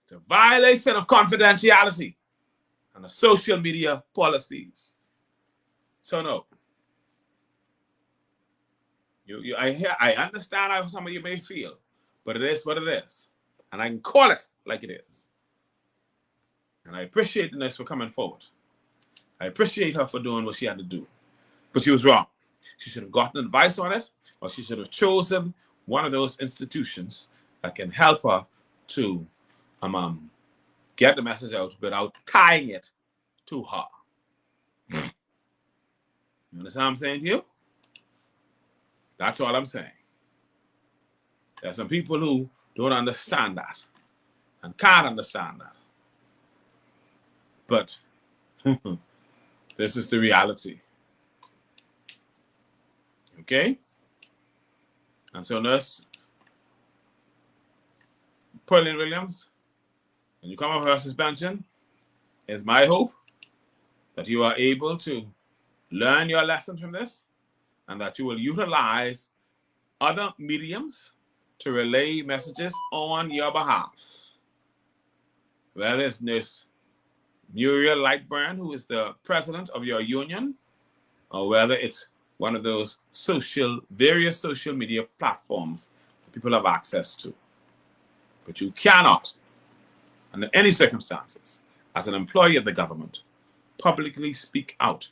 It's a violation of confidentiality and the social media policies. So no. I understand how some of you may feel, but it is what it is. And I can call it like it is. And I appreciate Ness for coming forward. I appreciate her for doing what she had to do. But she was wrong. She should have gotten advice on it, or she should have chosen one of those institutions that can help her to get the message out without tying it to her. You understand what I'm saying to you? That's all I'm saying. There are some people who don't understand that and can't understand that. But this is the reality. Okay? And so, Nurse Pearline Williams, when you come up with her suspension, it's my hope that you are able to learn your lesson from this and that you will utilize other mediums to relay messages on your behalf. Whether it's Nurse Muriel Lightburn, who is the president of your union, or whether it's one of those various social media platforms that people have access to. But you cannot, under any circumstances, as an employee of the government, publicly speak out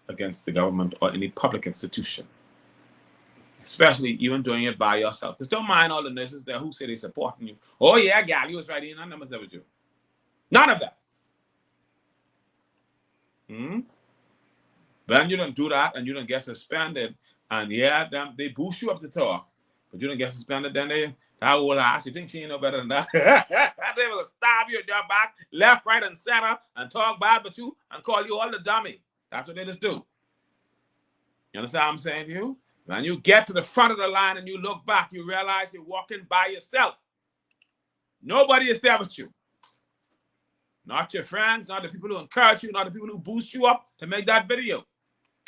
against the government or any public institution, especially even doing it by yourself. Because don't mind all the nurses there who say they're supporting you. Oh yeah, gal, you was right in, none of them with you. None of them. Then you don't do that and you don't get suspended, and yeah, they boost you up the top, but you don't get suspended, then that old ass, you think she ain't no better than that? They will stab you in your back, left, right, and center, and talk bad about you and call you all the dummy. That's what they just do. You understand what I'm saying to you? When you get to the front of the line and you look back, you realize you're walking by yourself. Nobody is there with you. Not your friends, not the people who encourage you, not the people who boost you up to make that video.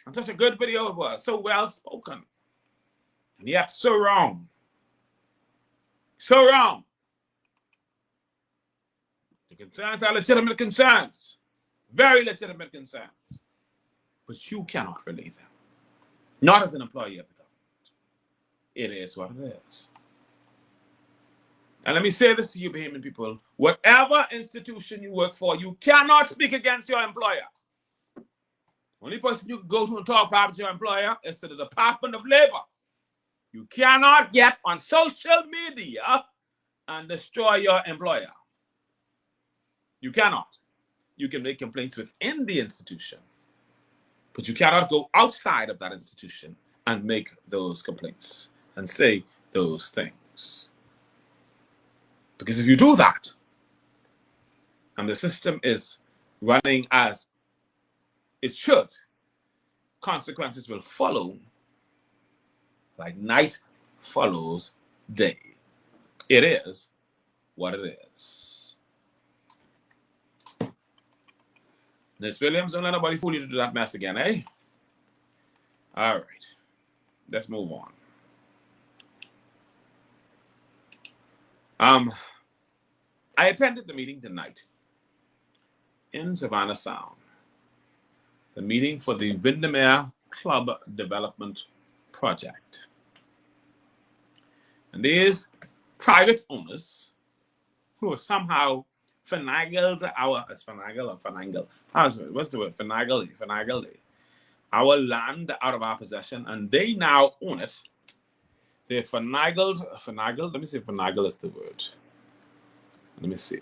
And such a good video it was, so well spoken. And yet so wrong. So wrong. The concerns are legitimate concerns. Very legitimate concerns. But you cannot relay them. Not as an employee of the government. It is what it is. And let me say this to you, Bahamian people. Whatever institution you work for, you cannot speak against your employer. Only person you can go to and talk about your employer is to the Department of Labor. You cannot get on social media and destroy your employer. You cannot. You can make complaints within the institution, but you cannot go outside of that institution and make those complaints and say those things. Because if you do that, and the system is running as it should, consequences will follow like night follows day. It is what it is. Miss Williams, don't let nobody fool you to do that mess again, eh? All right. Let's move on. I attended the meeting tonight in Savannah Sound. The meeting for the Windermere Club Development Project. And these private owners who have somehow finagled our land out of our possession, and they now own it. They finagled, let me see if finagle is the word. Let me see.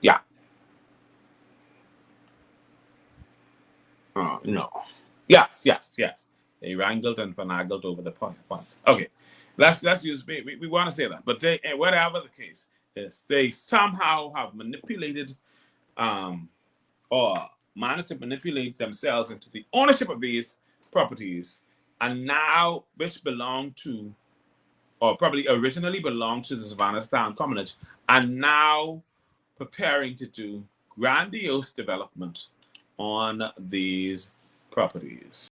Yeah. No. Yes. They wrangled and finagled over the points. Okay. Let's use, we want to say that. But they, whatever the case is, they somehow have manipulated or managed to manipulate themselves into the ownership of these properties, and now, which belong to, or probably originally belonged to the Savannah Sound Commonage, and now preparing to do grandiose development on these properties.